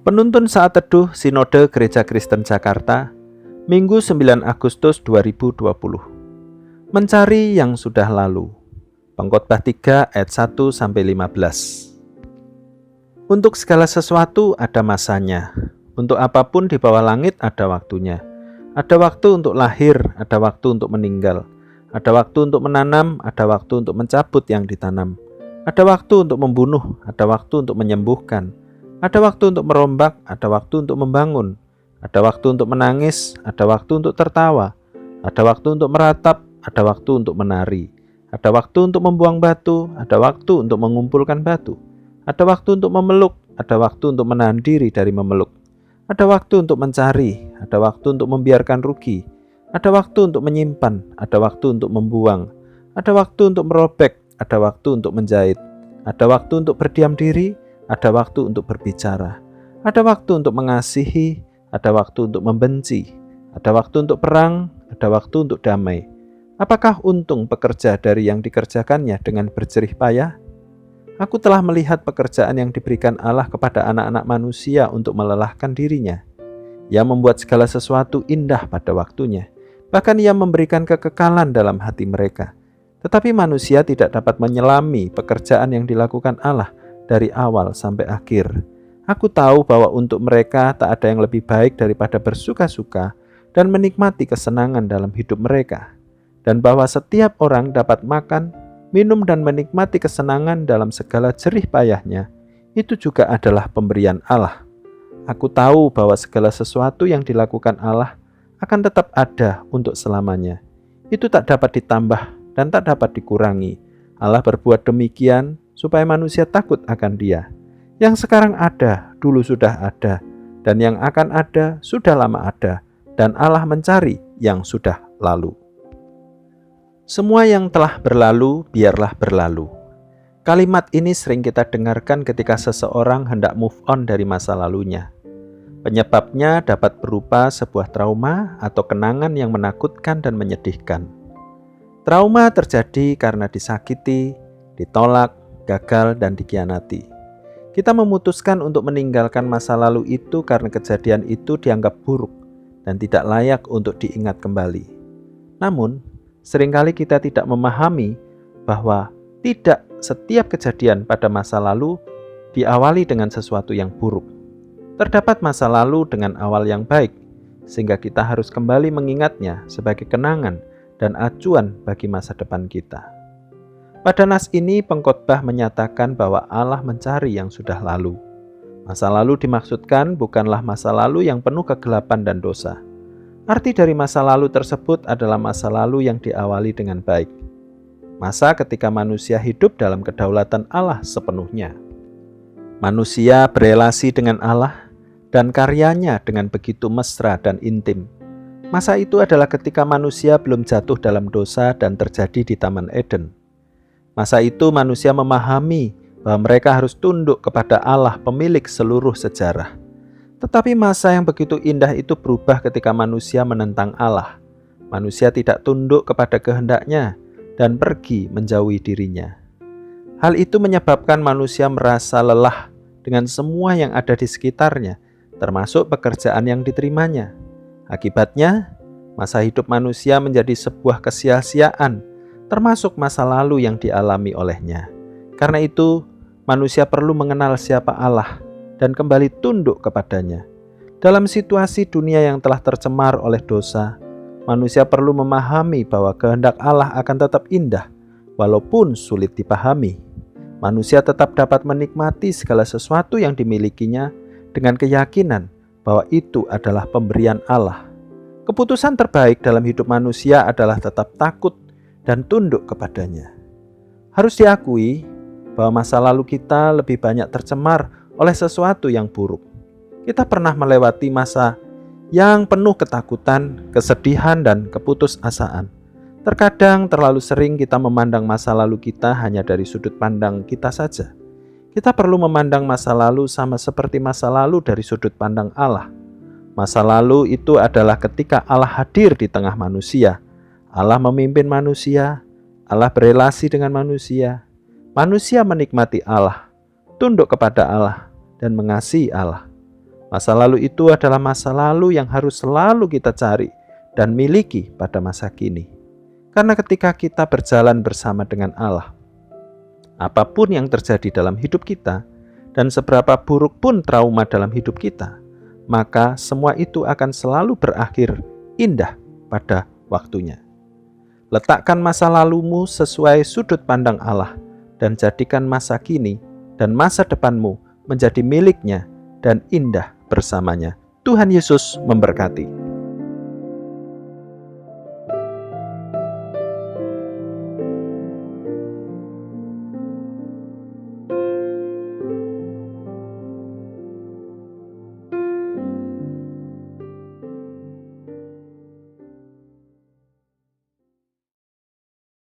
Penuntun Saat Teduh Sinode Gereja Kristen Jakarta, Minggu 9 Agustus 2020. Mencari yang sudah lalu. Pengkhotbah 3 ayat 1-15. Untuk segala sesuatu ada masanya. Untuk apapun di bawah langit ada waktunya. Ada waktu untuk lahir, ada waktu untuk meninggal. Ada waktu untuk menanam, ada waktu untuk mencabut yang ditanam. Ada waktu untuk membunuh, ada waktu untuk menyembuhkan. Ada waktu untuk merombak, ada waktu untuk membangun. Ada waktu untuk menangis, ada waktu untuk tertawa. Ada waktu untuk meratap, ada waktu untuk menari. Ada waktu untuk membuang batu, ada waktu untuk mengumpulkan batu. Ada waktu untuk memeluk, ada waktu untuk menahan diri dari memeluk. Ada waktu untuk mencari, ada waktu untuk membiarkan rugi. Ada waktu untuk menyimpan, ada waktu untuk membuang. Ada waktu untuk merobek, ada waktu untuk menjahit. Ada waktu untuk berdiam diri, ada waktu untuk berbicara. Ada waktu untuk mengasihi, ada waktu untuk membenci. Ada waktu untuk perang, ada waktu untuk damai. Apakah untung pekerja dari yang dikerjakannya dengan berjerih payah? Aku telah melihat pekerjaan yang diberikan Allah kepada anak-anak manusia untuk melelahkan dirinya. Ia membuat segala sesuatu indah pada waktunya. Bahkan ia memberikan kekekalan dalam hati mereka. Tetapi manusia tidak dapat menyelami pekerjaan yang dilakukan Allah dari awal sampai akhir. Aku tahu bahwa untuk mereka tak ada yang lebih baik daripada bersuka-suka dan menikmati kesenangan dalam hidup mereka. Dan bahwa setiap orang dapat makan, minum dan menikmati kesenangan dalam segala jerih payahnya, itu juga adalah pemberian Allah. Aku tahu bahwa segala sesuatu yang dilakukan Allah akan tetap ada untuk selamanya. Itu tak dapat ditambah dan tak dapat dikurangi. Allah berbuat demikian supaya manusia takut akan Dia. Yang sekarang ada, dulu sudah ada, dan yang akan ada, sudah lama ada, dan Allah mencari yang sudah lalu. Semua yang telah berlalu, biarlah berlalu. Kalimat ini sering kita dengarkan ketika seseorang hendak move on dari masa lalunya. Penyebabnya dapat berupa sebuah trauma atau kenangan yang menakutkan dan menyedihkan. Trauma terjadi karena disakiti, ditolak, gagal, dan dikhianati. Kita memutuskan untuk meninggalkan masa lalu itu karena kejadian itu dianggap buruk dan tidak layak untuk diingat kembali. Namun, seringkali kita tidak memahami bahwa tidak setiap kejadian pada masa lalu diawali dengan sesuatu yang buruk. Terdapat masa lalu dengan awal yang baik, sehingga kita harus kembali mengingatnya sebagai kenangan dan acuan bagi masa depan kita. Pada nas ini, pengkhotbah menyatakan bahwa Allah mencari yang sudah lalu. Masa lalu dimaksudkan bukanlah masa lalu yang penuh kegelapan dan dosa. Arti dari masa lalu tersebut adalah masa lalu yang diawali dengan baik. Masa ketika manusia hidup dalam kedaulatan Allah sepenuhnya. Manusia berelasi dengan Allah dan karyanya dengan begitu mesra dan intim. Masa itu adalah ketika manusia belum jatuh dalam dosa dan terjadi di Taman Eden. Masa itu manusia memahami bahwa mereka harus tunduk kepada Allah pemilik seluruh sejarah. Tetapi masa yang begitu indah itu berubah ketika manusia menentang Allah. Manusia tidak tunduk kepada kehendaknya dan pergi menjauhi dirinya. Hal itu menyebabkan manusia merasa lelah dengan semua yang ada di sekitarnya, termasuk pekerjaan yang diterimanya. Akibatnya, masa hidup manusia menjadi sebuah kesia-siaan, termasuk masa lalu yang dialami olehnya. Karena itu, manusia perlu mengenal siapa Allah dan kembali tunduk kepadanya. Dalam situasi dunia yang telah tercemar oleh dosa, manusia perlu memahami bahwa kehendak Allah akan tetap indah, walaupun sulit dipahami. Manusia tetap dapat menikmati segala sesuatu yang dimilikinya dengan keyakinan bahwa itu adalah pemberian Allah. Keputusan terbaik dalam hidup manusia adalah tetap takut dan tunduk kepadanya. Harus diakui bahwa masa lalu kita lebih banyak tercemar oleh sesuatu yang buruk. Kita pernah melewati masa yang penuh ketakutan, kesedihan, dan keputusasaan. Terkadang terlalu sering kita memandang masa lalu kita hanya dari sudut pandang kita saja. Kita perlu memandang masa lalu sama seperti masa lalu dari sudut pandang Allah. Masa lalu itu adalah ketika Allah hadir di tengah manusia. Allah memimpin manusia, Allah berelasi dengan manusia. Manusia menikmati Allah, tunduk kepada Allah, dan mengasihi Allah. Masa lalu itu adalah masa lalu yang harus selalu kita cari dan miliki pada masa kini. Karena ketika kita berjalan bersama dengan Allah, apapun yang terjadi dalam hidup kita, dan seberapa buruk pun trauma dalam hidup kita, maka semua itu akan selalu berakhir indah pada waktunya. Letakkan masa lalumu sesuai sudut pandang Allah, dan jadikan masa kini dan masa depanmu menjadi miliknya dan indah bersamanya. Tuhan Yesus memberkati.